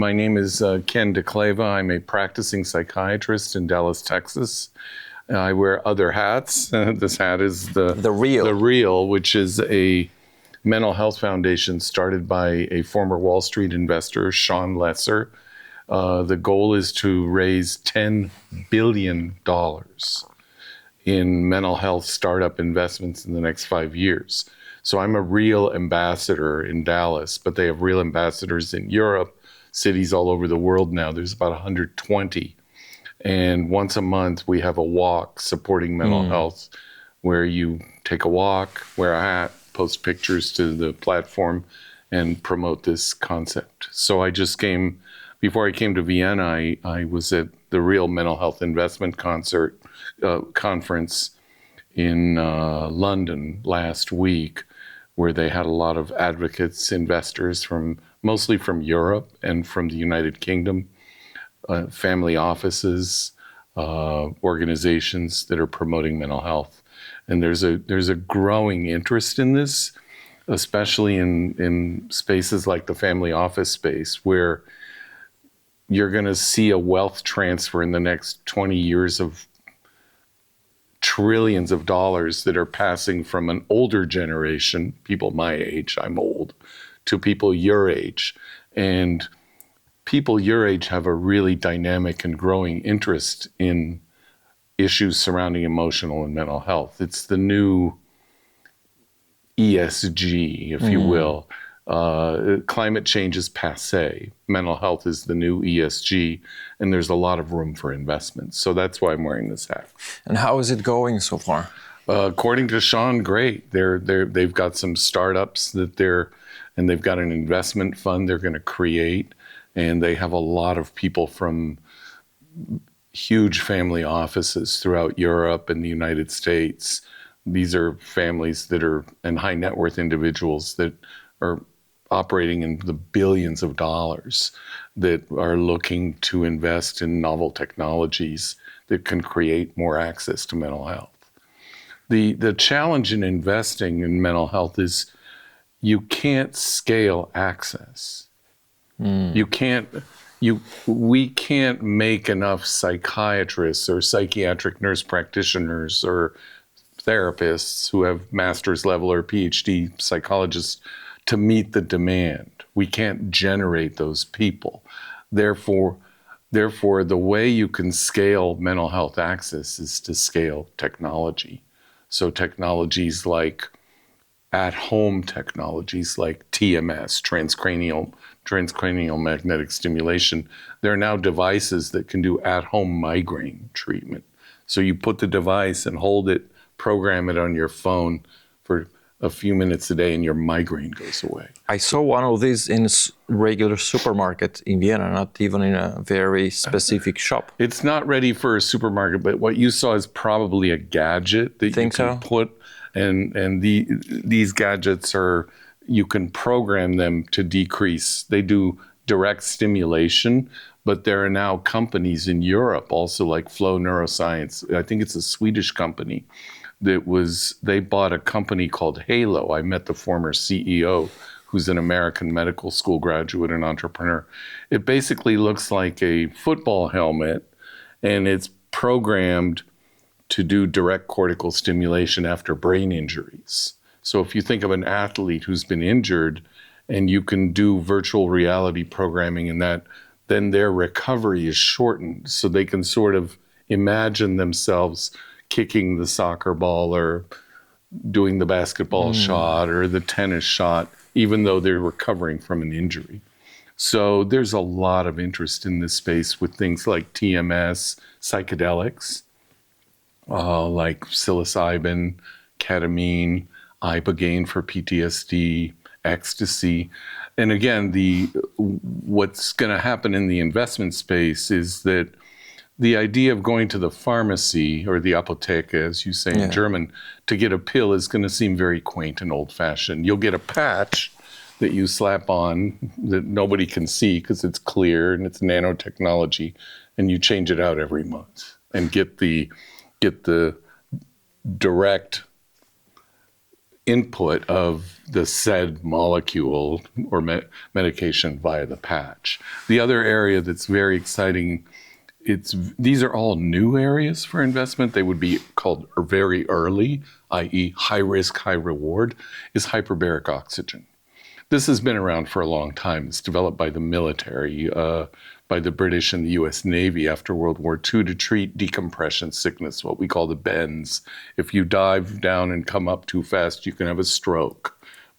My name is Ken Dekleva. I'm a practicing psychiatrist in Dallas, Texas. I wear other hats. This hat is the Real, which is a mental health foundation started by a former Wall Street investor, Sean Lesser. The goal is to raise $10 billion in mental health startup investments in the next 5 years. So I'm a Real ambassador in Dallas, but they have Real ambassadors in Europe, cities all over the world now. There's about 120. And once a month, we have a walk supporting mental health, where you take a walk, wear a hat, post pictures to the platform, and promote this concept. So I just came, before I came to Vienna, I was at the Real Mental Health Investment Conference in London last week, where they had a lot of advocates, investors mostly from Europe and from the United Kingdom, family offices, organizations that are promoting mental health. And there's a growing interest in this, especially in spaces like the family office space, where you're going to see a wealth transfer in the next 20 years of trillions of dollars that are passing from an older generation, people my age, I'm old, to people your age. And people your age have a really dynamic and growing interest in issues surrounding emotional and mental health. It's the new ESG, if you will. Climate change is passé. Mental health is the new ESG, and there's a lot of room for investment. So that's why I'm wearing this hat. And how is it going so far? According to Sean, great. They've got some startups and they've got an investment fund they're going to create, and they have a lot of people from huge family offices throughout Europe and the United States. These are families and high net worth individuals that are operating in the billions of dollars that are looking to invest in novel technologies that can create more access to mental health. The challenge in investing in mental health is you can't scale access. We can't make enough psychiatrists or psychiatric nurse practitioners or therapists who have master's level or PhD psychologists to meet the demand. We can't generate those people. Therefore, the way you can scale mental health access is to scale technology. So technologies like at-home technologies like TMS, transcranial magnetic stimulation, there are now devices that can do at-home migraine treatment. So you put the device and hold it, program it on your phone for a few minutes a day, and your migraine goes away. I saw one of these in a regular supermarket in Vienna, not even in a very specific shop. It's not ready for a supermarket, but what you saw is probably a gadget that you can put, and these gadgets you can program them to decrease. They do direct stimulation, but there are now companies in Europe also, like Flow Neuroscience. I think it's a Swedish company. They bought a company called Halo. I met the former CEO, who's an American medical school graduate and entrepreneur. It basically looks like a football helmet, and it's programmed to do direct cortical stimulation after brain injuries. So if you think of an athlete who's been injured and you can do virtual reality programming in that, then their recovery is shortened. So they can sort of imagine themselves kicking the soccer ball or doing the basketball shot or the tennis shot, even though they're recovering from an injury. So there's a lot of interest in this space with things like TMS, psychedelics, like psilocybin, ketamine, ibogaine for PTSD, ecstasy. And again, what's going to happen in the investment space is that the idea of going to the pharmacy, or the Apotheke, as you say in German, to get a pill is going to seem very quaint and old-fashioned. You'll get a patch that you slap on that nobody can see because it's clear and it's nanotechnology, and you change it out every month and get the direct input of the said molecule or medication via the patch. The other area that's very exciting, these are all new areas for investment. They would be called very early, i.e. high risk, high reward, is hyperbaric oxygen. This has been around for a long time. It's developed by the military, by the British and the US Navy after World War II to treat decompression sickness, what we call the bends. If you dive down and come up too fast, you can have a stroke.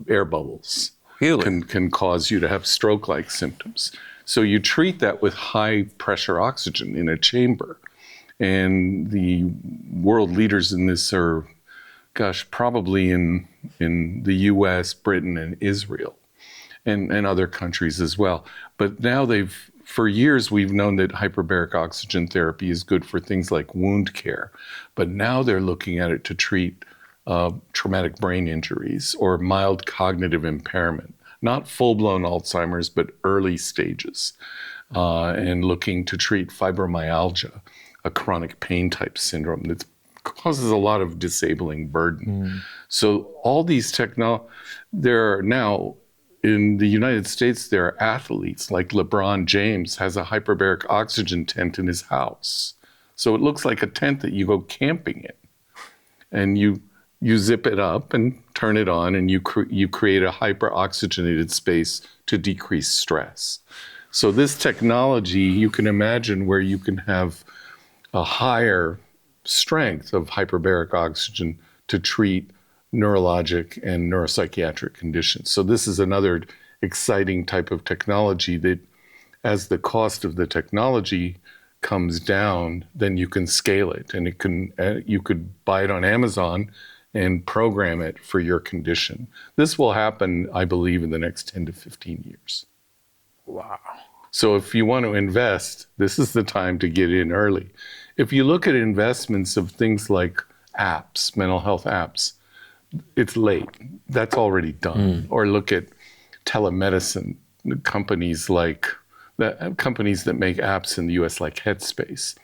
Air bubbles can cause you to have stroke-like symptoms. So you treat that with high pressure oxygen in a chamber. And the world leaders in this are, probably in the US, Britain, and Israel, and other countries as well. But now for years, we've known that hyperbaric oxygen therapy is good for things like wound care. But now they're looking at it to treat traumatic brain injuries or mild cognitive impairment, not full-blown Alzheimer's, but early stages, and looking to treat fibromyalgia, a chronic pain type syndrome that causes a lot of disabling burden. So all these there are now, in the United States, there are athletes like LeBron James has a hyperbaric oxygen tent in his house. So it looks like a tent that you go camping in. And you zip it up and turn it on, and you create a hyper-oxygenated space to decrease stress. So this technology, you can imagine where you can have a higher strength of hyperbaric oxygen to treat neurologic and neuropsychiatric conditions. So this is another exciting type of technology that, as the cost of the technology comes down, then you can scale it, and you could buy it on Amazon and program it for your condition. This will happen, I believe, in the next 10 to 15 years. Wow. So if you want to invest, this is the time to get in early. If you look at investments of things like apps, mental health apps, it's late. That's already done. Or look at telemedicine companies companies that make apps in the US like Headspace.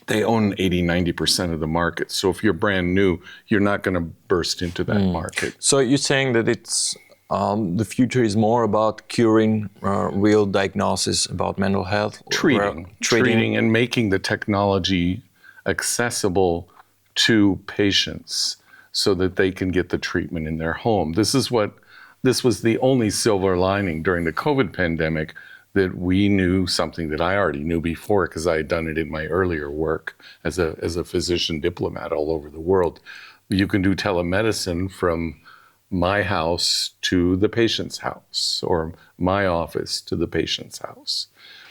They own 80-90% of the market. So if you're brand new, you're not going to burst into that market. So you're saying that it's the future is more about curing real diagnosis about mental health? Treating and making the technology accessible to patients so that they can get the treatment in their home. This was the only silver lining during the COVID pandemic, that we knew something that I already knew before because I had done it in my earlier work as a physician diplomat all over the world. You can do telemedicine from my house to the patient's house, or my office to the patient's house,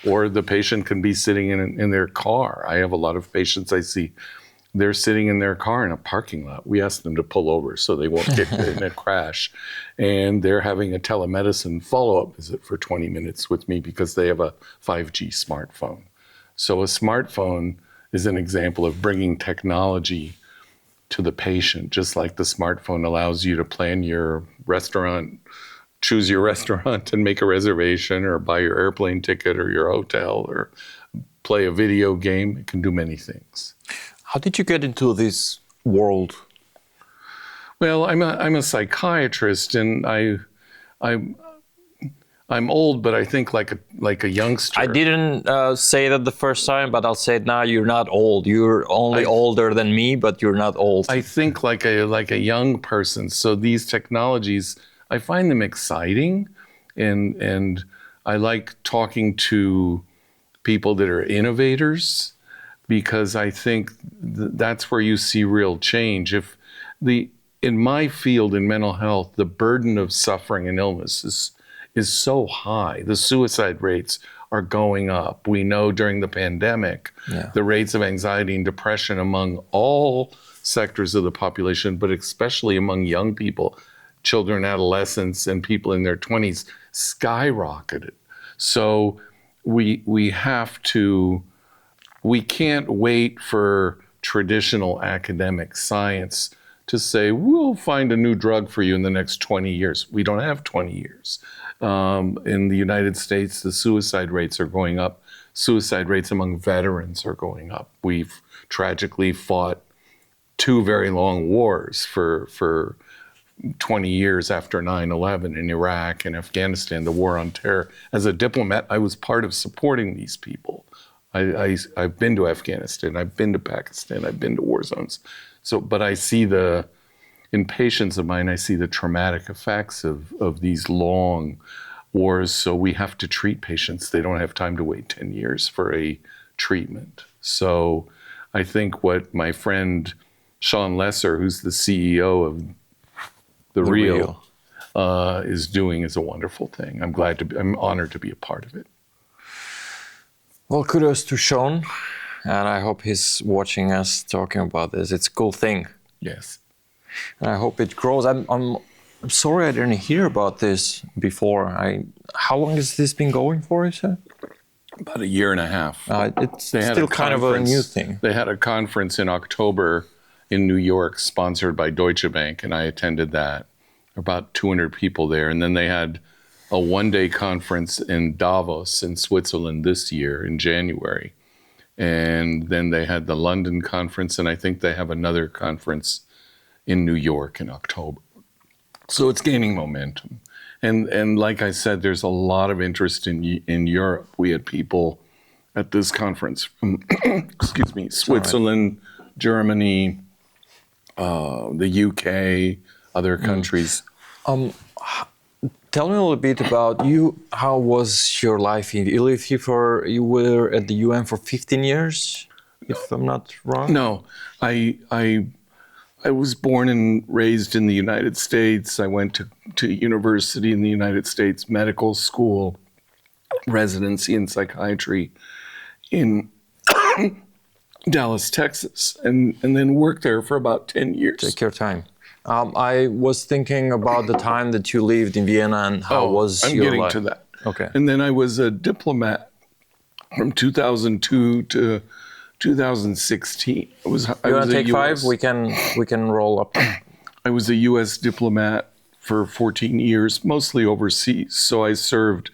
or the patient can be sitting in their car. I have a lot of patients I see, they're sitting in their car in a parking lot. We ask them to pull over so they won't get in a crash. And they're having a telemedicine follow-up visit for 20 minutes with me because they have a 5G smartphone. So a smartphone is an example of bringing technology to the patient, just like the smartphone allows you to plan your restaurant, choose your restaurant and make a reservation, or buy your airplane ticket or your hotel, or play a video game. It can do many things. How did you get into this world? Well, I'm a psychiatrist, and I'm old, but I think like a youngster. I didn't say that the first time, but I'll say it now. You're not old. You're only older than me, but you're not old. I think like a young person. So these technologies, I find them exciting, and I like talking to people that are innovators, because I think that's where you see real change. In my field, in mental health, the burden of suffering and illness is so high. The suicide rates are going up. We know during the pandemic, the rates of anxiety and depression among all sectors of the population, but especially among young people, children, adolescents, and people in their 20s, skyrocketed. So we can't wait for traditional academic science to say, we'll find a new drug for you in the next 20 years. We don't have 20 years. In the United States, the suicide rates are going up. Suicide rates among veterans are going up. We've tragically fought 2 very long wars for 20 years after 9/11 in Iraq and Afghanistan, the war on terror. As a diplomat, I was part of supporting these people. I've been to Afghanistan, I've been to Pakistan, I've been to war zones. So, but I see in patients of mine, I see the traumatic effects of these long wars. So we have to treat patients. They don't have time to wait 10 years for a treatment. So I think what my friend Sean Lesser, who's the CEO of The Real. Is doing is a wonderful thing. I'm honored to be a part of it. Well, kudos to Sean, and I hope he's watching us talking about this. It's a cool thing. Yes. And I hope it grows. I'm sorry I didn't hear about this before. How long has this been going for, you said? About a year and a half. It's still kind of a new thing. They had a conference in October in New York, sponsored by Deutsche Bank, and I attended that. About 200 people there. And then they had a one-day conference in Davos in Switzerland this year in January. And then they had the London conference, and I think they have another conference in New York in October. So it's gaining momentum. And like I said, there's a lot of interest in Europe. We had people at this conference from, excuse me, Switzerland, Germany, the UK, other countries. Tell me a little bit about you. How was your life? You were at the UN for 15 years, if I'm not wrong? No, I was born and raised in the United States. I went to university in the United States, medical school, residency in psychiatry in Dallas, Texas, and then worked there for about 10 years. Take your time. I was thinking about the time that you lived in Vienna and how was your life. I'm getting to that. Okay. And then I was a diplomat from 2002 to 2016. You want to take five? We can roll up. I was a U.S. diplomat for 14 years, mostly overseas. So I served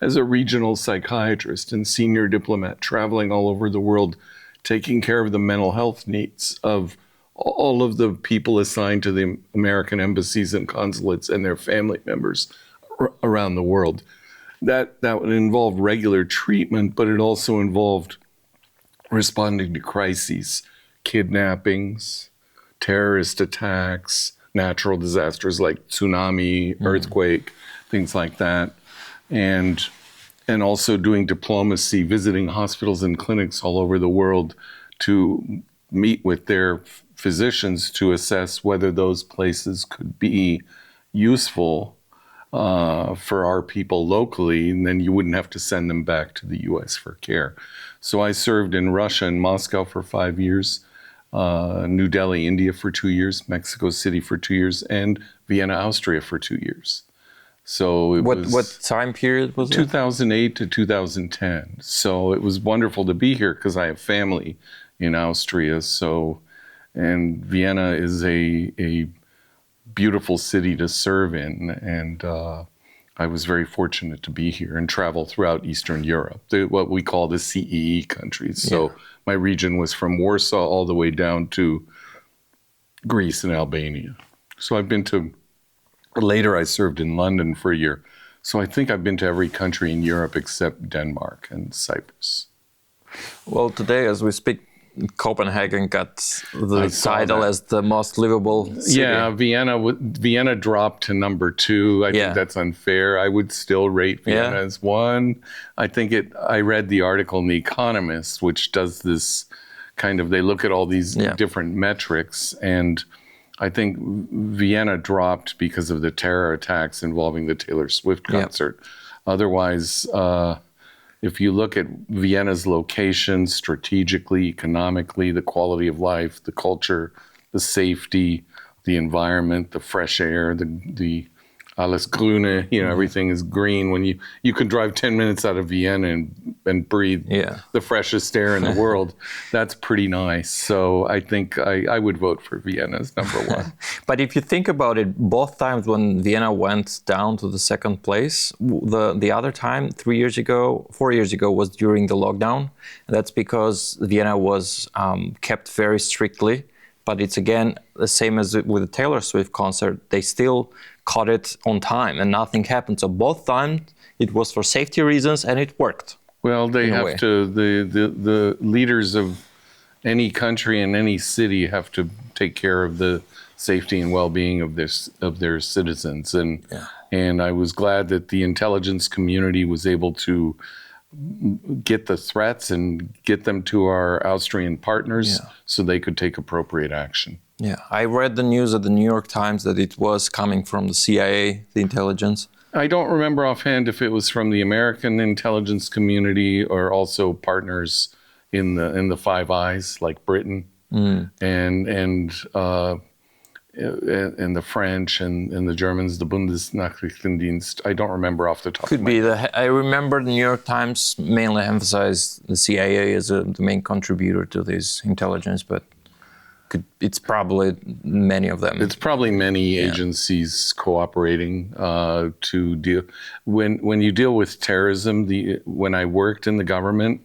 as a regional psychiatrist and senior diplomat, traveling all over the world, taking care of the mental health needs of all of the people assigned to the American embassies and consulates and their family members around the world. That would involve regular treatment, but it also involved responding to crises, kidnappings, terrorist attacks, natural disasters like tsunami, earthquake, things like that. And also doing diplomacy, visiting hospitals and clinics all over the world to meet with their physicians to assess whether those places could be useful for our people locally, and then you wouldn't have to send them back to the U.S. for care. So I served in Russia and Moscow for 5 years, New Delhi, India for 2 years, Mexico City for 2 years, and Vienna, Austria for 2 years. So what time period was it? 2008 to 2010. So it was wonderful to be here because I have family in Austria. And Vienna is a beautiful city to serve in, and I was very fortunate to be here and travel throughout Eastern Europe, what we call the CEE countries. So my region was from Warsaw all the way down to Greece and Albania. So later I served in London for a year. So I think I've been to every country in Europe except Denmark and Cyprus. Well, today as we speak, Copenhagen got the title as the most livable city. Yeah, Vienna dropped to number 2. I think that's unfair. I would still rate Vienna as 1. I read the article in The Economist, which does this they look at all these different metrics, and I think Vienna dropped because of the terror attacks involving the Taylor Swift concert. Otherwise, if you look at Vienna's location strategically, economically, the quality of life, the culture, the safety, the environment, the fresh air, the alles Grüne, everything is green. When you can drive 10 minutes out of Vienna and breathe the freshest air in the world, that's pretty nice. So I think I would vote for Vienna as number 1. But if you think about it, both times when Vienna went down to the second place, the other time, 4 years ago, was during the lockdown. And that's because Vienna was kept very strictly but it's again the same as with the Taylor Swift concert. They still caught it on time and nothing happened. So both times it was for safety reasons and it worked. Well, they have to, the leaders of any country and any city have to take care of the safety and well-being of their citizens. And I was glad that the intelligence community was able to get the threats and get them to our Austrian partners so they could take appropriate action. Yeah, I read the news at the New York Times that it was coming from the CIA, the intelligence. I don't remember offhand if it was from the American intelligence community or also partners in the Five Eyes, like Britain and the French and the Germans, the Bundesnachrichtendienst. I don't remember off the top. Could be. I remember the New York Times mainly emphasized the CIA as the main contributor to this intelligence, but it's probably many of them. It's probably many agencies cooperating to deal. When you deal with terrorism, when I worked in the government,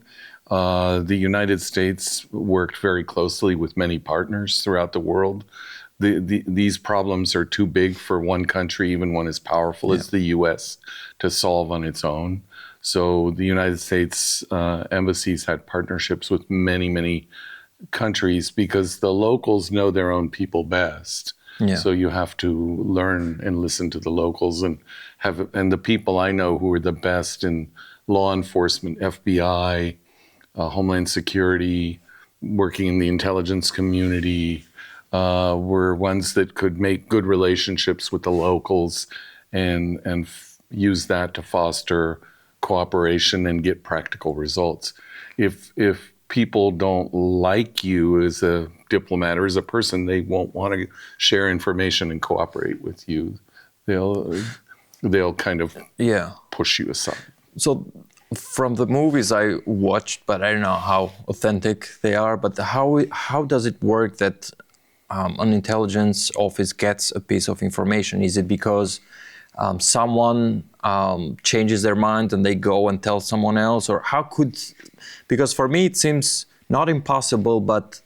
the United States worked very closely with many partners throughout the world. These problems are too big for one country, even one as powerful as the U.S., to solve on its own. So the United States embassies had partnerships with many, many countries because the locals know their own people best. Yeah. So you have to learn and listen to the locals and the people I know who are the best in law enforcement, FBI, Homeland Security, working in the intelligence community, were ones that could make good relationships with the locals and use that to foster cooperation and get practical results. If people don't like you as a diplomat or as a person, they won't want to share information and cooperate with you. They'll kind of push you aside. So from the movies I watched, but I don't know how authentic they are, but how does it work that an intelligence office gets a piece of information? Is it because someone changes their mind and they go and tell someone else? Or because for me it seems not impossible, but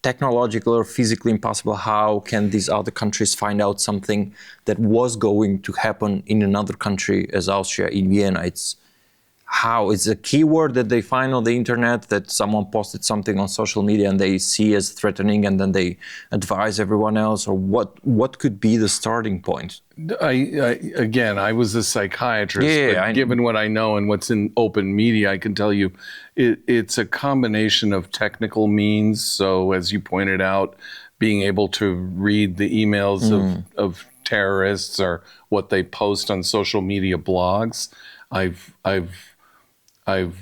technological or physically impossible. How can these other countries find out something that was going to happen in another country as Austria, in Vienna? It's a keyword that they find on the internet, that someone posted something on social media and they see as threatening and then they advise everyone else, or what could be the starting point? I was a psychiatrist, but given what I know and what's in open media, I can tell you it's a combination of technical means. So as you pointed out, being able to read the emails of terrorists or what they post on social media blogs. I've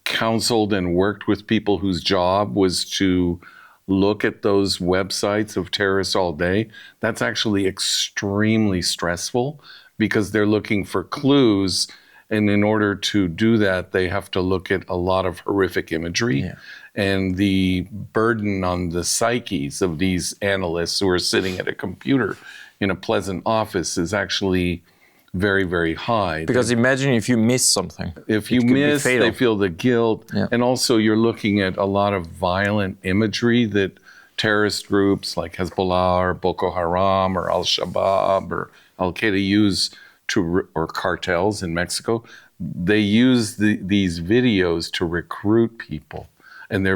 counseled and worked with people whose job was to look at those websites of terrorists all day. That's actually extremely stressful because they're looking for clues. And in order to do that, they have to look at a lot of horrific imagery. Yeah. And the burden on the psyches of these analysts who are sitting at a computer in a pleasant office is actually very, very high. Because imagine if you miss something. If you miss, they feel the guilt. Yeah. And also you're looking at a lot of violent imagery that terrorist groups like Hezbollah or Boko Haram or Al-Shabaab or Al-Qaeda use or cartels in Mexico. They use these videos to recruit people. And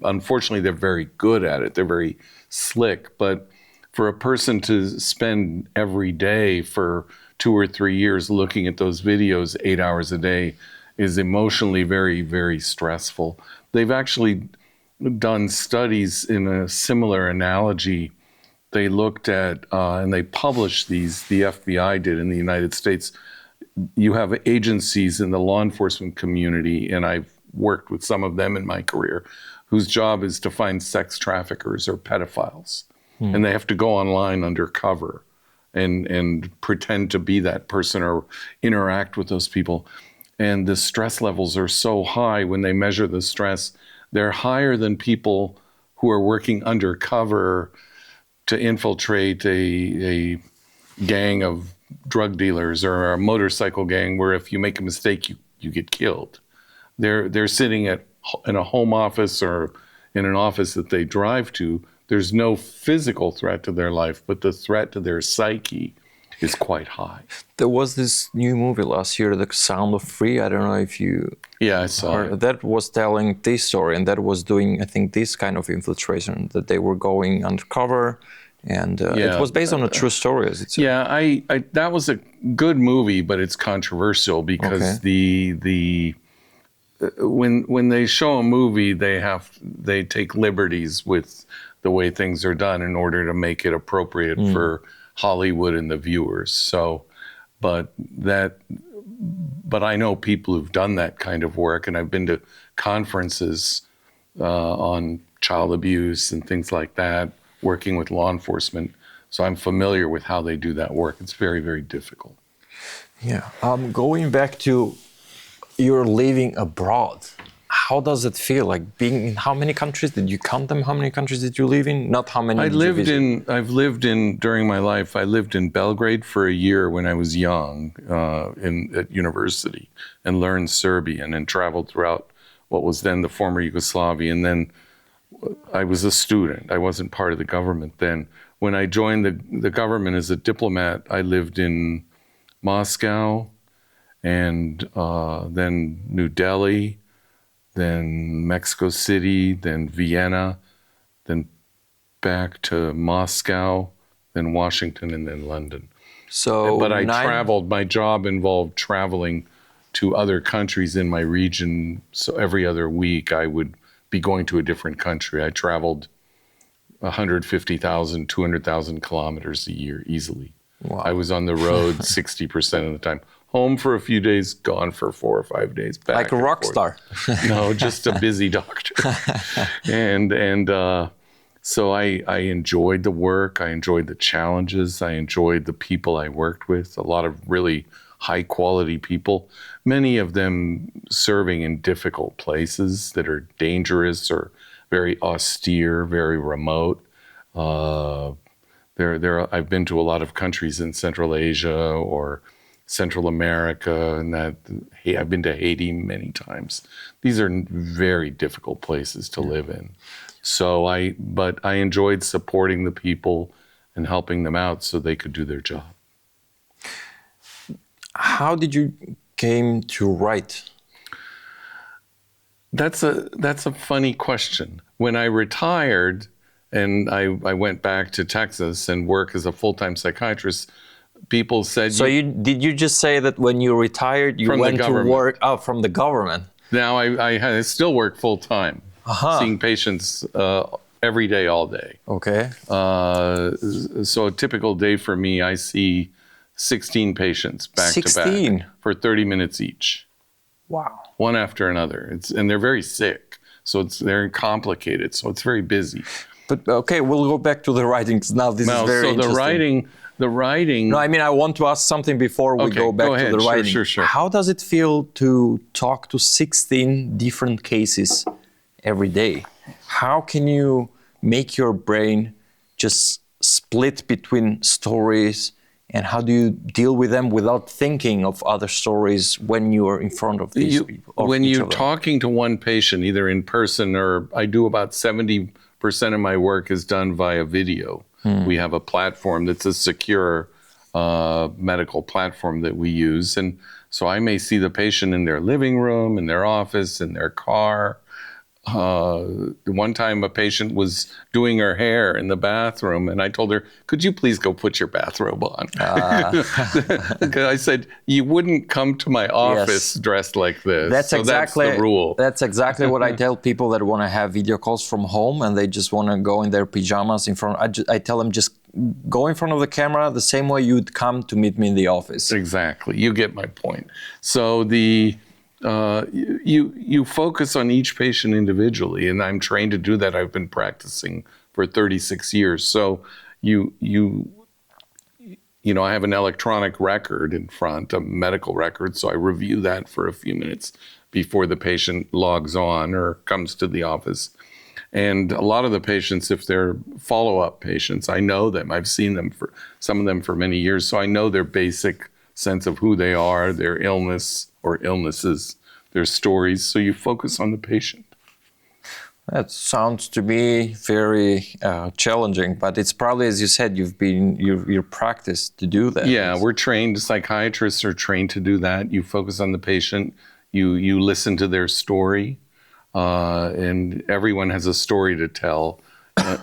unfortunately, they're very good at it. They're very slick. But for a person to spend every day for 2 or 3 years looking at those videos 8 hours a day is emotionally very, very stressful. They've actually done studies in a similar analogy. They looked at, and they published these, the FBI did in the United States. You have agencies in the law enforcement community, and I've worked with some of them in my career, whose job is to find sex traffickers or pedophiles. And they have to go online undercover and pretend to be that person or interact with those people. And the stress levels are so high when they measure the stress. They're higher than people who are working undercover to infiltrate a gang of drug dealers or a motorcycle gang where if you make a mistake, you get killed. They're sitting in a home office or in an office that they drive to, there's no physical threat to their life, but the threat to their psyche is quite high. There was this new movie last year, The Sound of Free. I don't know if you... Yeah, I saw it. That was telling this story, and that was doing, I think, this kind of infiltration, that they were going undercover, and it was based on a true story, as it said. Yeah, I that was a good movie, but it's controversial because when they show a movie, they take liberties with the way things are done in order to make it appropriate for Hollywood and the viewers. So, but I know people who've done that kind of work, and I've been to conferences on child abuse and things like that, working with law enforcement. So I'm familiar with how they do that work. It's very, very difficult. Yeah. Going back to you're living abroad, how does it feel? Like being in how many countries? Did you count them? How many countries did you live in? Not how many. I've lived in during my life. I lived in Belgrade for a year when I was young, at university, and learned Serbian and traveled throughout what was then the former Yugoslavia. And then I was a student. I wasn't part of the government then. When I joined the government as a diplomat, I lived in Moscow, and then New Delhi, then Mexico City, then Vienna, then back to Moscow, then Washington, and then London. But I traveled. My job involved traveling to other countries in my region. So every other week I would be going to a different country. I traveled 150,000, 200,000 kilometers a year easily. Wow. I was on the road 60% of the time. Home for a few days, gone for 4 or 5 days. Back like a rock star. No, just a busy doctor. So I enjoyed the work. I enjoyed the challenges. I enjoyed the people I worked with. A lot of really high quality people. Many of them serving in difficult places that are dangerous or very austere, very remote. I've been to a lot of countries in Central Asia or Central America, and I've been to Haiti many times. These are very difficult places to live in. So but I enjoyed supporting the people and helping them out so they could do their job. How did you came to write? That's a funny question. When I retired and I went back to Texas and work as a full-time psychiatrist, people said... So did you just say that when you retired, you went to work from the government? Now I still work full-time, seeing patients every day, all day. Okay. So a typical day for me, I see 16 patients back to back for 30 minutes each. Wow. One after another. And they're very sick, so they're complicated, so it's very busy. But okay, we'll go back to the writing, 'cause now this is very interesting. The writing... No, I mean, I want to ask something before we go back to the writing. Sure. How does it feel to talk to 16 different cases every day? How can you make your brain just split between stories, and how do you deal with them without thinking of other stories when you are in front of these people? When you're talking to one patient, either in person or I do about 70% of my work is done via video. We have a platform that's a secure medical platform that we use. And so I may see the patient in their living room, in their office, in their car. One time a patient was doing her hair in the bathroom and I told her, could you please go put your bathrobe on? I said, you wouldn't come to my office dressed like this. That's the rule. That's exactly what I tell people that want to have video calls from home and they just want to go in their pajamas in front. I tell them just go in front of the camera the same way you'd come to meet me in the office. Exactly. You get my point. So you focus on each patient individually, and I'm trained to do that. I've been practicing for 36 years. So I have an electronic record in front, a medical record, so I review that for a few minutes before the patient logs on or comes to the office. And a lot of the patients, if they're follow-up patients, I know them. I've seen them some of them for many years, so I know their basic sense of who they are, their illness or illnesses, their stories. So you focus on the patient. That sounds to me very challenging, but it's probably, as you said, you're practiced to do that. Yeah, we're trained. Psychiatrists are trained to do that. You focus on the patient. You listen to their story, and everyone has a story to tell,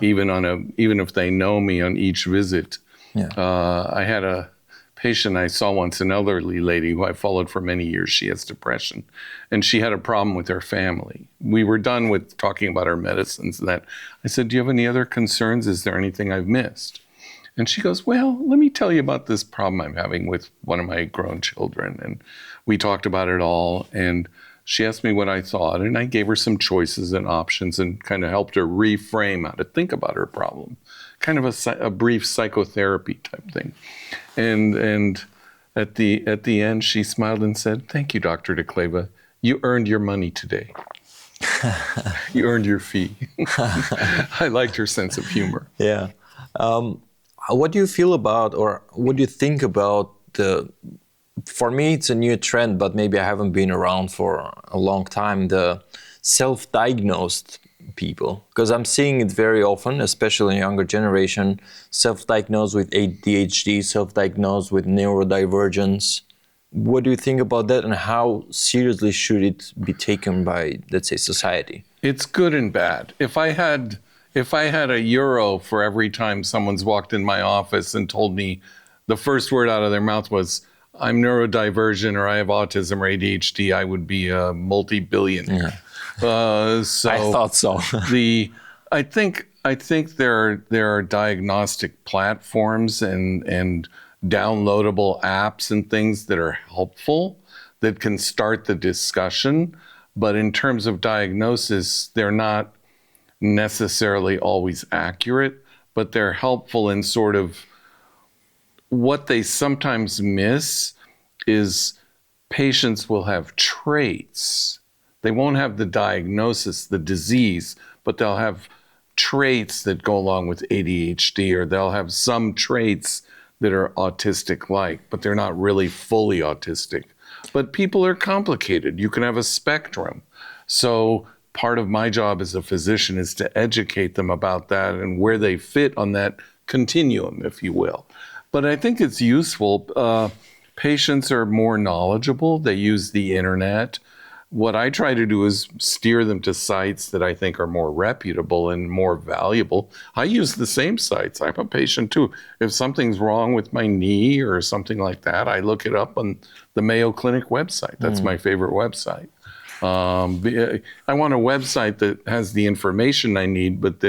even if they know me on each visit. Yeah. I had a patient I saw once, an elderly lady who I followed for many years. She has depression, and she had a problem with her family. We were done with talking about her medicines and that. I said, "Do you have any other concerns? Is there anything I've missed?" And she goes, "Well, let me tell you about this problem I'm having with one of my grown children." And we talked about it all. And she asked me what I thought. And I gave her some choices and options and kind of helped her reframe how to think about her problem. Kind of a brief psychotherapy type thing. And at the end, she smiled and said, "Thank you, Dr. Dekleva. You earned your money today. You earned your fee." I liked her sense of humor. Yeah. What do you feel about, or what do you think about for me, it's a new trend, but maybe I haven't been around for a long time, the self-diagnosed people? Because I'm seeing it very often, especially in younger generation, self-diagnosed with ADHD, self-diagnosed with neurodivergence. What do you think about that, and how seriously should it be taken by, let's say, society? It's good and bad. If I had €1 for every time someone's walked in my office and told me the first word out of their mouth was, "I'm neurodivergent," or "I have autism or ADHD," I would be a multi-billionaire. So I thought so. I think there are diagnostic platforms and downloadable apps and things that are helpful that can start the discussion. But in terms of diagnosis, they're not necessarily always accurate, but they're helpful in sort of what they sometimes miss is patients will have traits. They won't have the diagnosis, the disease, but they'll have traits that go along with ADHD, or they'll have some traits that are autistic-like, but they're not really fully autistic. But people are complicated. You can have a spectrum. So part of my job as a physician is to educate them about that and where they fit on that continuum, if you will. But I think it's useful. Patients are more knowledgeable. They use the internet. What I try to do is steer them to sites that I think are more reputable and more valuable. I use the same sites. I'm a patient too. If something's wrong with my knee or something like that, I look it up on the Mayo Clinic website. That's my favorite website. I want a website that has the information I need, but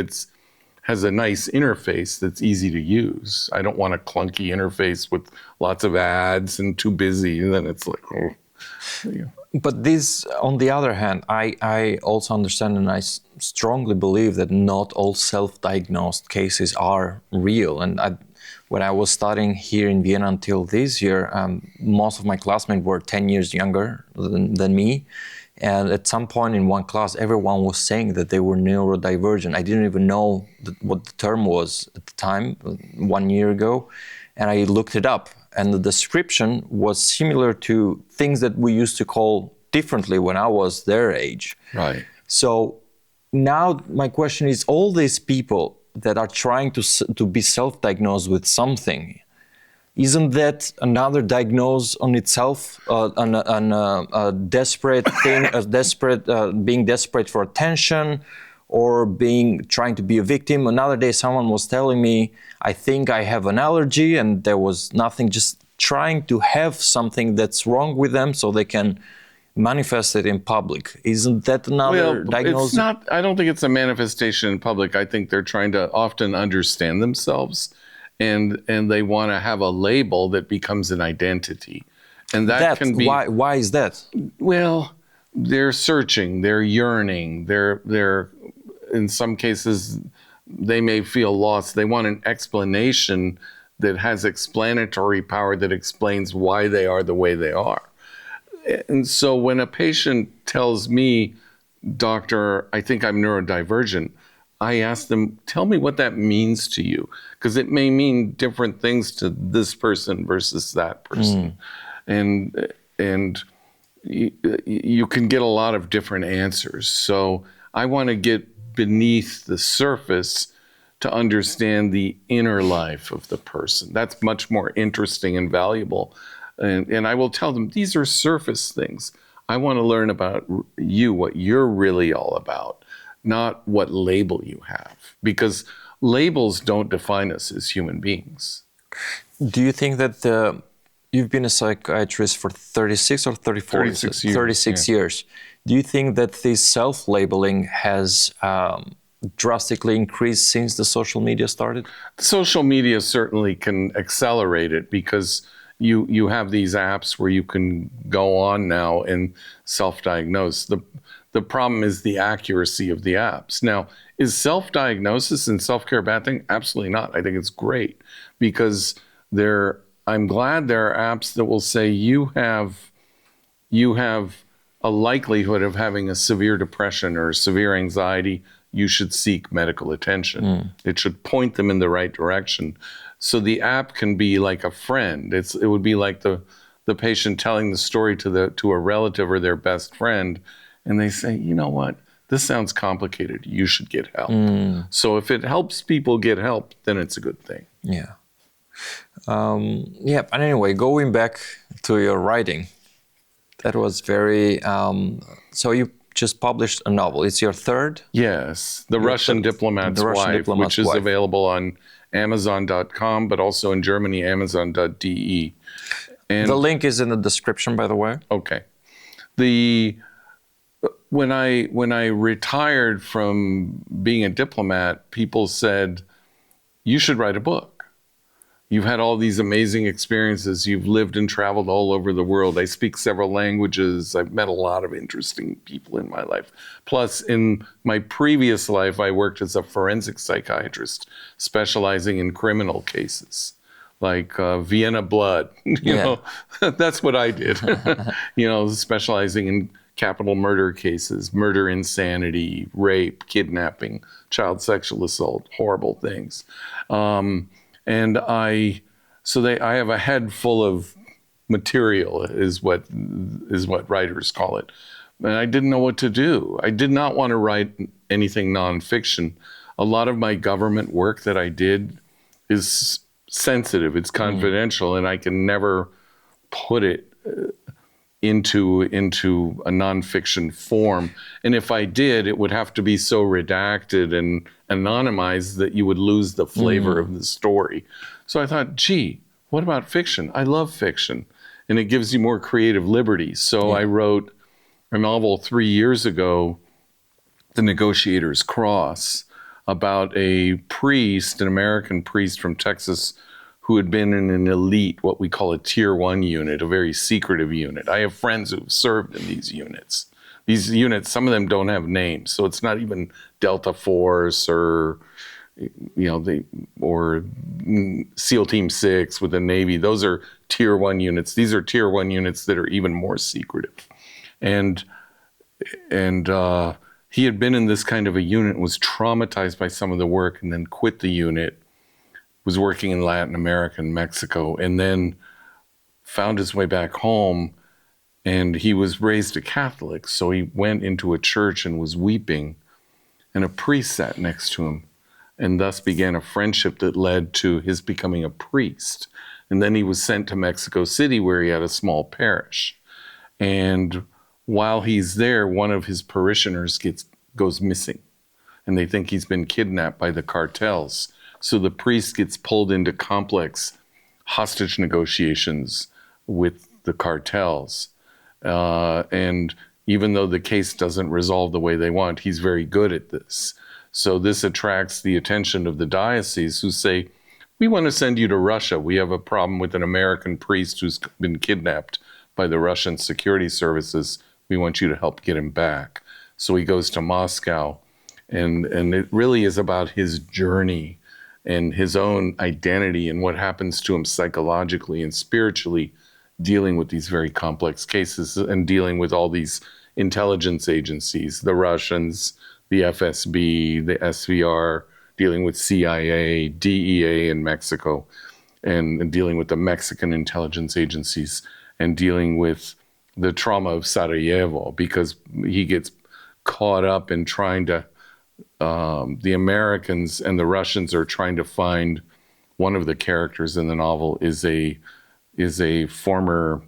has a nice interface that's easy to use. I don't want a clunky interface with lots of ads and too busy. And then it's like, oh. Yeah. But this, on the other hand, I also understand, and I strongly believe that not all self-diagnosed cases are real. And when I was studying here in Vienna until this year, most of my classmates were 10 years younger than me. And at some point in one class, everyone was saying that they were neurodivergent. I didn't even know what the term was at the time, 1 year ago. And I looked it up. And the description was similar to things that we used to call differently when I was their age. Right. So now my question is, all these people that are trying to be self-diagnosed with something, isn't that another diagnosis on itself, a desperate thing, being desperate for attention, or trying to be a victim? Another day, someone was telling me, "I think I have an allergy," and there was nothing, just trying to have something that's wrong with them so they can manifest it in public. Isn't that another diagnosis? It's not. I don't think it's a manifestation in public. I think they're trying to often understand themselves, and they want to have a label that becomes an identity, and that can be. Why is that? Well, they're searching, they're yearning, they're in some cases they may feel lost. They want an explanation that has explanatory power, that explains why they are the way they are. And so when a patient tells me, "Doctor, I think I'm neurodivergent," I ask them, "Tell me what that means to you," because it may mean different things to this person versus that person. And you can get a lot of different answers. So I want to get beneath the surface to understand the inner life of the person. That's much more interesting and valuable. And I will tell them, these are surface things. I want to learn about you, what you're really all about, not what label you have, because labels don't define us as human beings. Do you think that you've been a psychiatrist for 36 or 34? 36 years. 36 years. Do you think that this self-labeling has drastically increased since the social media started? Social media certainly can accelerate it, because you have these apps where you can go on now and self-diagnose. The problem is the accuracy of the apps. Now, is self-diagnosis and self-care a bad thing? Absolutely not. I think it's great, because I'm glad there are apps that will say you have a likelihood of having a severe depression or severe anxiety. You should seek medical attention. It should point them in the right direction. So the app can be like a friend. It would be like the patient telling the story to a relative or their best friend, and they say, you know what, this sounds complicated. You should get help. So if it helps people get help, then it's a good thing. Yeah. Yeah. And anyway, going back to your writing, that was very. So you just published a novel. It's your third? Yes, The Russian Diplomat's Wife, which is available on Amazon.com, but also in Germany, Amazon.de. And the link is in the description, by the way. Okay. When I retired from being a diplomat, people said, you should write a book. You've had all these amazing experiences. You've lived and traveled all over the world. I speak several languages. I've met a lot of interesting people in my life. Plus, in my previous life, I worked as a forensic psychiatrist, specializing in criminal cases, like Vienna blood. You know, that's what I did. You know, specializing in capital murder cases, murder, insanity, rape, kidnapping, child sexual assault, horrible things. And I have a head full of material, is what writers call it. And I didn't know what to do. I did not want to write anything nonfiction. A lot of my government work that I did is sensitive, it's confidential, and I can never put it into a nonfiction form. And if I did, it would have to be so redacted and anonymized that you would lose the flavor of the story. So I thought, gee, what about fiction? I love fiction, and it gives you more creative liberty. So I wrote a novel 3 years ago, The Negotiator's Cross, about a priest, an American priest from Texas, who had been in an elite, what we call a Tier 1 unit, a very secretive unit. I have friends who've served in these units. These units, some of them don't have names, so it's not even Delta Force or, you know, or SEAL Team 6 with the Navy. Those are Tier 1 units. These are Tier 1 units that are even more secretive. And he had been in this kind of a unit, was traumatized by some of the work, and then quit the unit, was working in Latin America and Mexico, and then found his way back home. And he was raised a Catholic, so he went into a church and was weeping, and a priest sat next to him, and thus began a friendship that led to his becoming a priest. And then he was sent to Mexico City, where he had a small parish. And while he's there, one of his parishioners goes missing, and they think he's been kidnapped by the cartels. So the priest gets pulled into complex hostage negotiations with the cartels. And even though the case doesn't resolve the way they want, he's very good at this. So this attracts the attention of the diocese, who say, we want to send you to Russia. We have a problem with an American priest who's been kidnapped by the Russian security services. We want you to help get him back. So he goes to Moscow, and it really is about his journey and his own identity and what happens to him psychologically and spiritually, dealing with these very complex cases and dealing with all these intelligence agencies, the Russians, the FSB, the SVR, dealing with CIA, DEA in Mexico, and dealing with the Mexican intelligence agencies, and dealing with the trauma of Sarajevo, because he gets caught up in trying to the Americans and the Russians are trying to find one of the characters in the novel is a former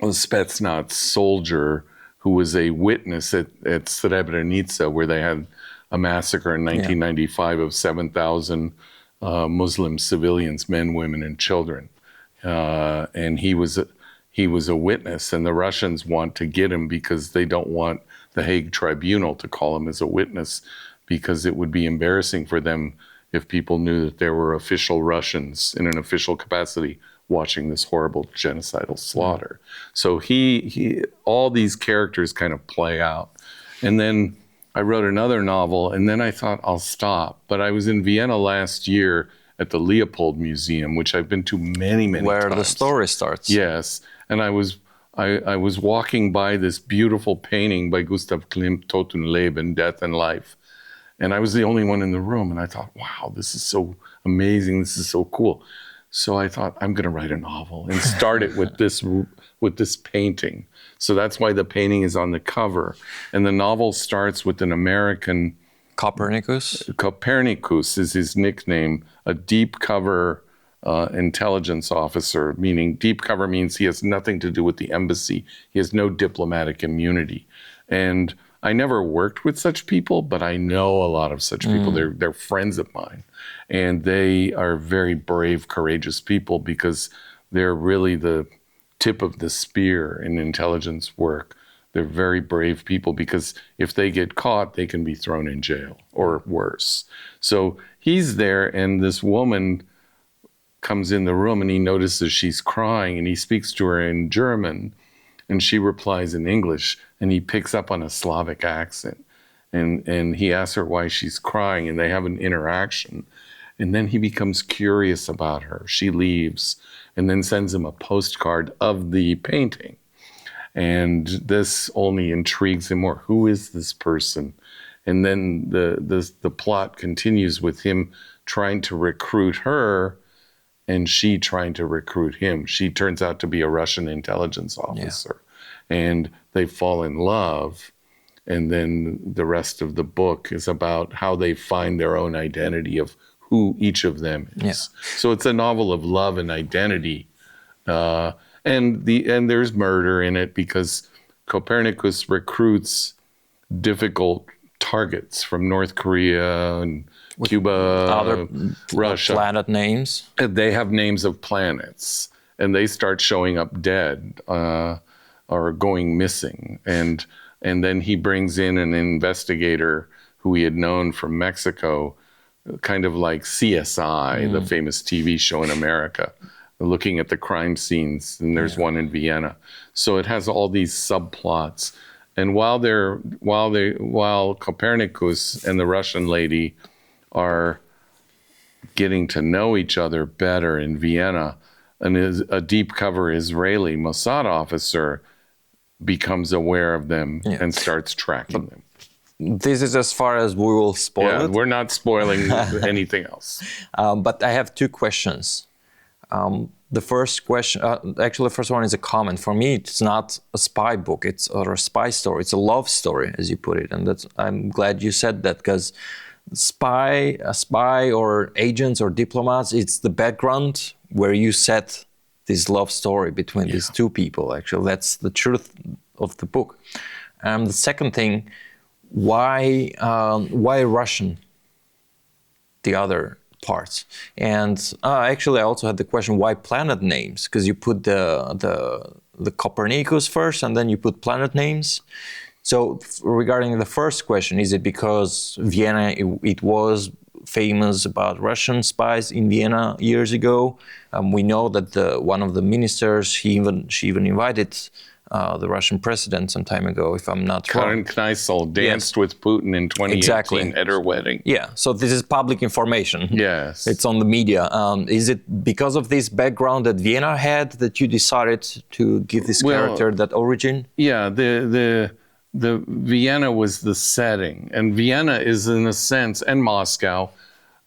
Spetsnaz soldier who was a witness at Srebrenica, where they had a massacre in 1995 of 7,000 Muslim civilians, men, women, and children. And he was a witness, and the Russians want to get him because they don't want the Hague Tribunal to call him as a witness, because it would be embarrassing for them if people knew that there were official Russians in an official capacity watching this horrible genocidal slaughter. So all these characters kind of play out. And then I wrote another novel, and then I thought I'll stop. But I was in Vienna last year at the Leopold Museum, which I've been to many, many times. Where the story starts. Yes. And I was walking by this beautiful painting by Gustav Klimt, Tod und Leben, Death and Life. And I was the only one in the room. And I thought, wow, this is so amazing. This is so cool. So I thought, I'm going to write a novel and start it with this painting. So that's why the painting is on the cover. And the novel starts with an American... Copernicus? Copernicus is his nickname, a deep cover intelligence officer, meaning deep cover means he has nothing to do with the embassy. He has no diplomatic immunity. And I never worked with such people, but I know a lot of such people. They're friends of mine. And they are very brave, courageous people, because they're really the tip of the spear in intelligence work. They're very brave people, because if they get caught, they can be thrown in jail or worse. So he's there, and this woman comes in the room, and he notices she's crying, and he speaks to her in German, and she replies in English, and he picks up on a Slavic accent. And he asks her why she's crying, and they have an interaction. And then he becomes curious about her. She leaves, and then sends him a postcard of the painting. And this only intrigues him more. Who is this person? And then the plot continues with him trying to recruit her, and she trying to recruit him. She turns out to be a Russian intelligence officer. Yeah. And they fall in love. And then the rest of the book is about how they find their own identity of who each of them is. Yeah. So it's a novel of love and identity. And there's murder in it, because Copernicus recruits difficult targets from North Korea and Cuba, other Russia. Planet names. And they have names of planets, and they start showing up dead or going missing. And then he brings in an investigator who he had known from Mexico, kind of like CSI, the famous TV show in America, looking at the crime scenes, and there's one in Vienna. So it has all these subplots. And while Copernicus and the Russian lady are getting to know each other better in Vienna, a deep cover Israeli Mossad officer becomes aware of them and starts tracking them. This is as far as we will spoil it. We're not spoiling anything else. But I have two questions. The first question, actually the first one is a comment. For me, it's not a spy book, or a spy story. It's a love story, as you put it. And I'm glad you said that, because a spy or agents or diplomats, it's the background where you set this love story between these two people. Actually, that's the truth of the book. The second thing, why Russian? The other parts. And actually, I also had the question, why planet names? Because you put the Copernicus first, and then you put planet names. So regarding the first question, is it because Vienna, it was famous about Russian spies in Vienna years ago? We know that one of the ministers, she even invited the Russian president some time ago, if I'm not wrong. Karen Kneissel danced with Putin in 2018 at her wedding. Yeah, so this is public information. Yes. It's on the media. Is it because of this background that Vienna had that you decided to give this character that origin? Yeah, the Vienna was the setting. And Vienna is, in a sense, and Moscow,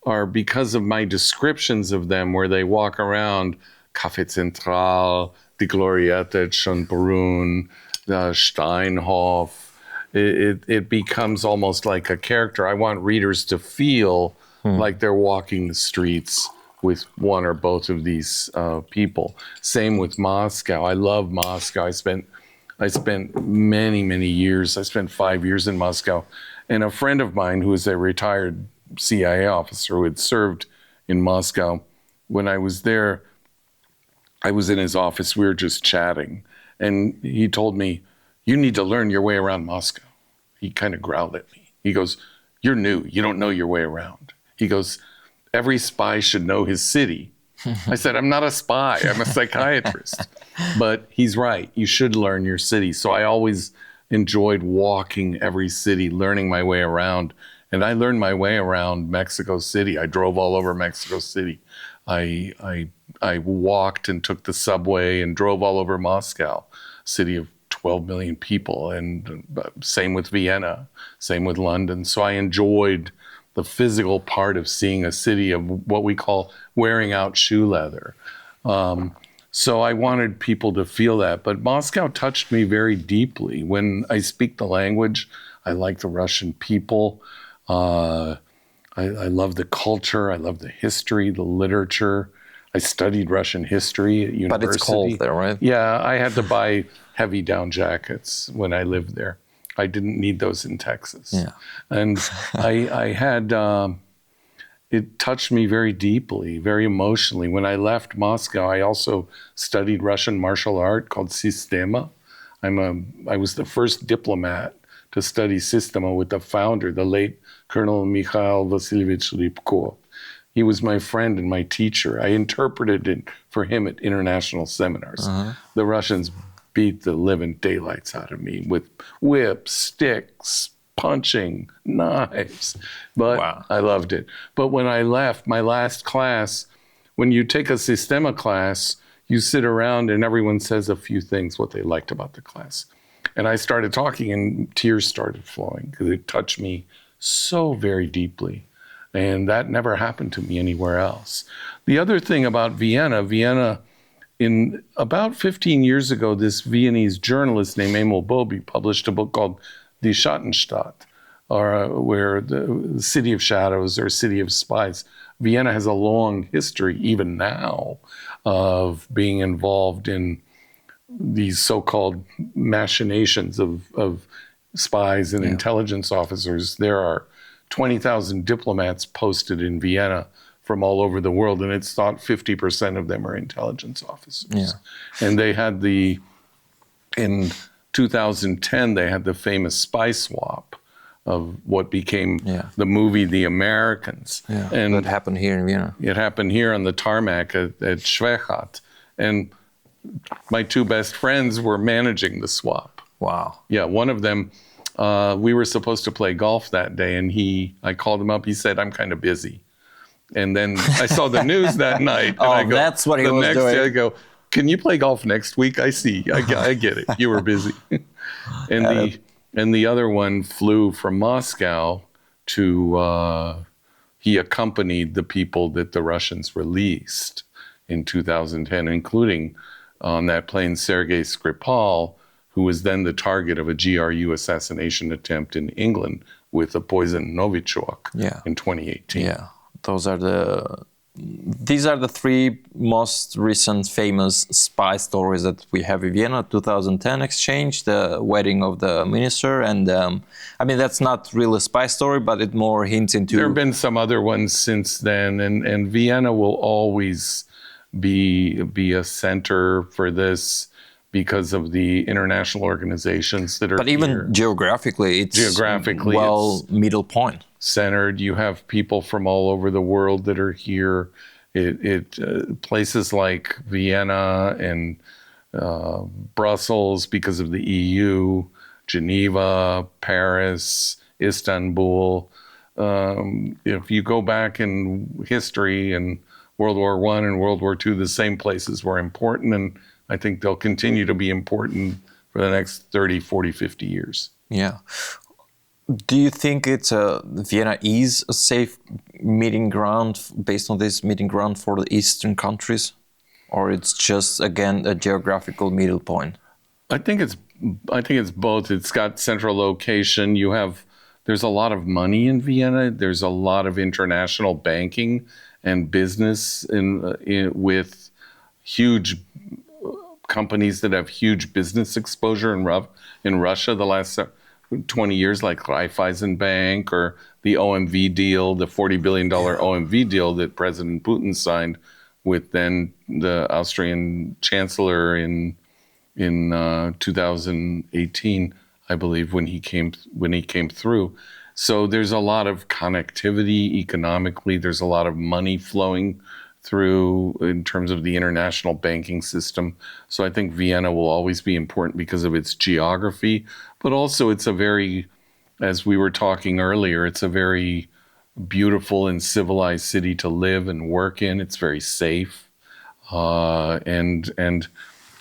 are, because of my descriptions of them, where they walk around, Café Central, Die Gloriette, Schönbrunn, Steinhof, it becomes almost like a character. I want readers to feel like they're walking the streets with one or both of these people. Same with Moscow. I love Moscow. I spent many years. I spent 5 years in Moscow. And a friend of mine who is a retired CIA officer who had served in Moscow, when I was there, I was in his office. We were just chatting. And he told me, "You need to learn your way around Moscow." He kind of growled at me. He goes, "You're new. You don't know your way around." He goes, "Every spy should know his city." I said, "I'm not a spy. I'm a psychiatrist." But he's right. You should learn your city. So I always enjoyed walking every city, learning my way around. And I learned my way around Mexico City. I drove all over Mexico City. I walked and took the subway and drove all over Moscow, city of 12 million people. And same with Vienna, same with London. So I enjoyed the physical part of seeing a city, of what we call wearing out shoe leather. So I wanted people to feel that. But Moscow touched me very deeply. When I speak the language, I like the Russian people. I love the culture. I love the history, the literature. I studied Russian history at university. But it's cold there, right? Yeah, I had to buy heavy down jackets when I lived there. I didn't need those in Texas. Yeah. And I had, it touched me very deeply, very emotionally. When I left Moscow, I also studied Russian martial art called Sistema. I was the first diplomat to study Sistema with the founder, the late Colonel Mikhail Vasilyevich Rybko. He was my friend and my teacher. I interpreted it for him at international seminars. The Russians beat the living daylights out of me with whips, sticks, punching, knives. But wow. I loved it. But when I left, my last class, when you take a Sistema class, you sit around and everyone says a few things, what they liked about the class. And I started talking and tears started flowing because it touched me so very deeply. And that never happened to me anywhere else. The other thing about Vienna, in about 15 years ago, this Viennese journalist named Emil Bobby published a book called Die Schattenstadt, or where the City of Shadows or City of Spies. Vienna has a long history, even now, of being involved in these so-called machinations of spies and intelligence officers. There are 20,000 diplomats posted in Vienna from all over the world, and it's thought 50% of them are intelligence officers. Yeah. And they had in 2010, they had the famous spy swap of what became the movie The Americans. Yeah. And that happened here in Vienna. It happened here on the tarmac at Schwechat. And my two best friends were managing the swap. Wow. Yeah, one of them, we were supposed to play golf that day, and I called him up. He said, "I'm kind of busy." And then I saw the news that night. And I go, that's what he was doing. The next day I go, "Can you play golf next week?" I see. I get it. You were busy. And the other one flew from Moscow to, he accompanied the people that the Russians released in 2010, including on that plane Sergei Skripal, who was then the target of a GRU assassination attempt in England with a poisoned Novichok in 2018. Yeah, these are the three most recent famous spy stories that we have in Vienna. 2010 exchange, the wedding of the minister, and I mean, that's not really a spy story, but it more hints into... There have been some other ones since then, and Vienna will always be a center for this because of the international organizations that are But even here. geographically, it's middle point. Centered. You have people from all over the world that are here. Places like Vienna and Brussels because of the EU, Geneva, Paris, Istanbul. If you go back in history and World War I and World War II, the same places were important, and I think they'll continue to be important for the next 30, 40, 50 years. Yeah. Do you think Vienna is a safe meeting ground, based on this meeting ground for the Eastern countries? Or it's just, again, a geographical middle point? I think it's I think it's both. It's got central location. There's a lot of money in Vienna. There's a lot of international banking and business with huge companies that have huge business exposure in Russia the last 20 years, like Raiffeisen Bank or the OMV deal, the $40 billion OMV deal that President Putin signed with then the Austrian Chancellor in 2018, I believe, when he came through. So there's a lot of connectivity economically. There's a lot of money flowing through in terms of the international banking system. So I think Vienna will always be important because of its geography, but also it's a very, as we were talking earlier, it's a very beautiful and civilized city to live and work in. It's very safe. And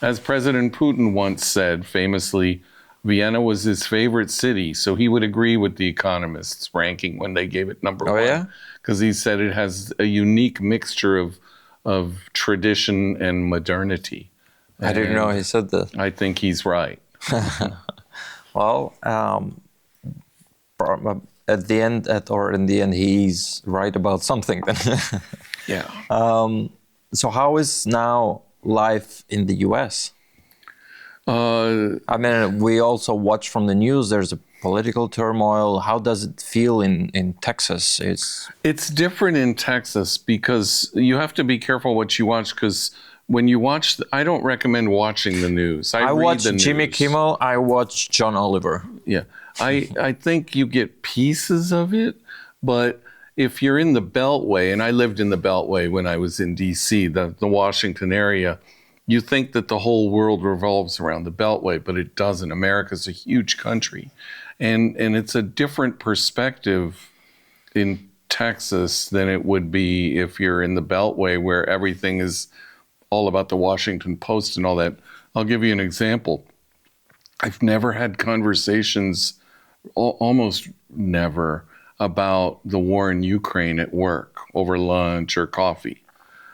as President Putin once said famously, Vienna was his favorite city. So he would agree with the Economist's ranking when they gave it number one. Yeah? Because he said it has a unique mixture of tradition and modernity. I didn't know he said that. I think he's right. Well, in the end, he's right about something then. Yeah. So how is now life in the U.S.? I mean, we also watch from the news, there's a political turmoil. How does it feel in Texas? It's different in Texas because you have to be careful what you watch, because when you watch, I don't recommend watching the news. I watch Jimmy Kimmel, I watch John Oliver. Yeah, I think you get pieces of it, but if you're in the Beltway, and I lived in the Beltway when I was in D.C., the Washington area, you think that the whole world revolves around the Beltway, but it doesn't. America's a huge country. And it's a different perspective in Texas than it would be if you're in the Beltway, where everything is all about the Washington Post and all that. I'll give you an example. I've never had conversations, almost never, about the war in Ukraine at work over lunch or coffee.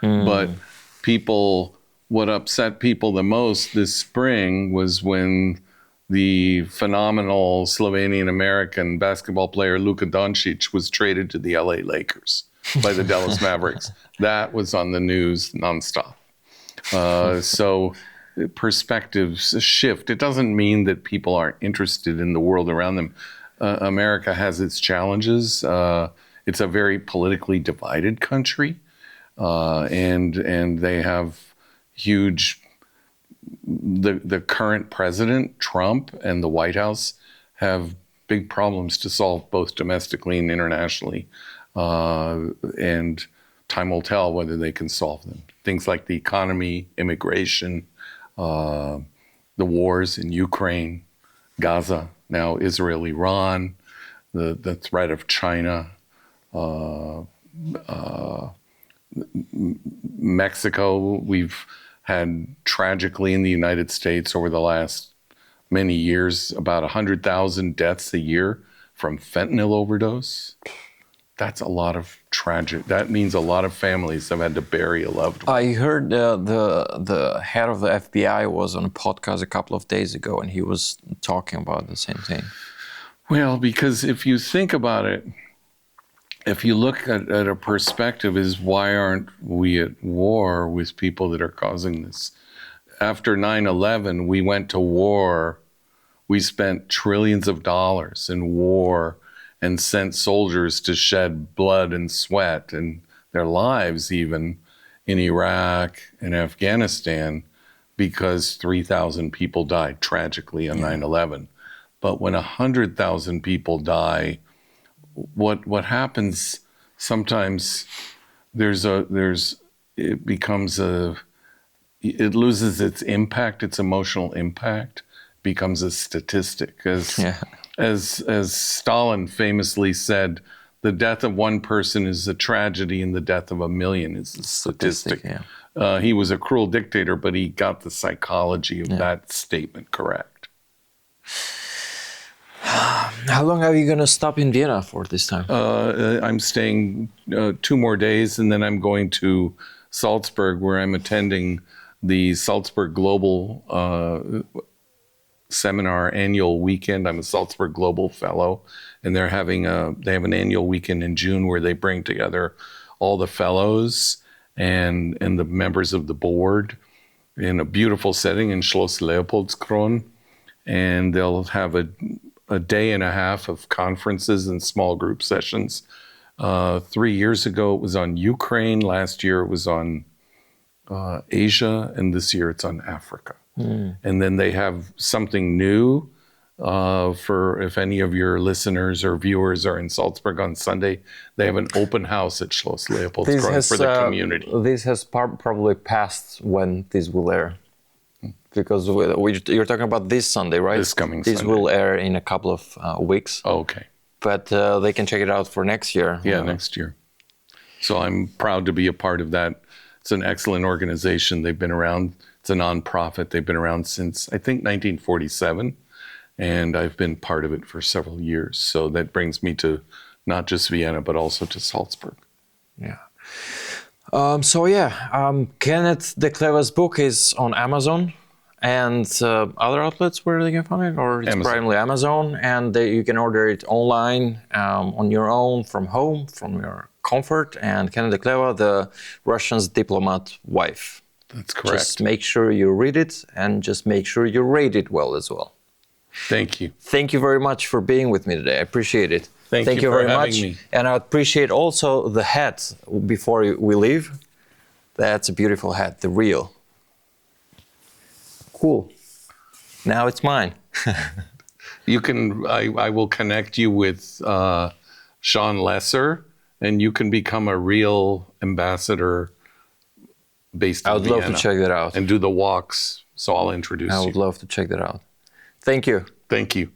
But what upset people the most this spring was when the phenomenal Slovenian-American basketball player Luka Doncic was traded to the LA Lakers by the Dallas Mavericks. That was on the news nonstop. So perspectives shift. It doesn't mean that people aren't interested in the world around them. America has its challenges. It's a very politically divided country, and they have huge. The current president, Trump, and the White House have big problems to solve, both domestically and internationally. And time will tell whether they can solve them. Things like the economy, immigration, the wars in Ukraine, Gaza, now Israel, Iran, the threat of China, Mexico. We've had tragically in the United States over the last many years about 100,000 deaths a year from fentanyl overdose. That's a lot of tragic. That means a lot of families have had to bury a loved one. I heard the head of the FBI was on a podcast a couple of days ago, and he was talking about the same thing. Well, because if you think about it, if you look at a perspective, is why aren't we at war with people that are causing this? After 9/11, we went to war. We spent trillions of dollars in war and sent soldiers to shed blood and sweat and their lives even in Iraq and Afghanistan because 3,000 people died tragically on 9/11. But when 100,000 people die, what happens sometimes it loses its impact, its emotional impact, becomes a statistic. As Stalin famously said, the death of one person is a tragedy and the death of a million is a statistic. He was a cruel dictator, but he got the psychology of that statement correct. How long are you going to stop in Vienna for this time? I'm staying 2 more days, and then I'm going to Salzburg, where I'm attending the Salzburg Global seminar annual weekend. I'm a Salzburg Global Fellow, and they have an annual weekend in June where they bring together all the fellows and the members of the board in a beautiful setting in Schloss Leopoldskron. And they'll have a day and a half of conferences and small group sessions. 3 years ago, it was on Ukraine. Last year, it was on Asia. And this year, it's on Africa. And then they have something new for if any of your listeners or viewers are in Salzburg on Sunday. They have an open house at Schloss Leopoldskron for the community. This has probably passed when this will air. Because you're talking about this Sunday, right? This coming Sunday. This will air in a couple of weeks. Oh, okay. But they can check it out for next year. Yeah, next year. So I'm proud to be a part of that. It's an excellent organization. They've been around. It's a nonprofit. They've been around since, I think, 1947. And I've been part of it for several years. So that brings me to not just Vienna, but also to Salzburg. Yeah. Kenneth Dekleva's book is on Amazon and other outlets where they can find it, or it's primarily Amazon, and you can order it online on your own, from home, from your comfort. And Kenneth Dekleva, the Russian's diplomat wife. That's correct. Just make sure you read it, and just make sure you rate it well as well. Thank you. Thank you very much for being with me today. I appreciate it. Thank you very much. Me. And I appreciate also the hat before we leave. That's a beautiful hat, the real. Cool. Now it's mine. You can. I will connect you with Sean Lesser, and you can become a real ambassador based in Vienna. I would love to check that out. And do the walks, so I'll introduce you. I would love to check that out. Thank you. Thank you.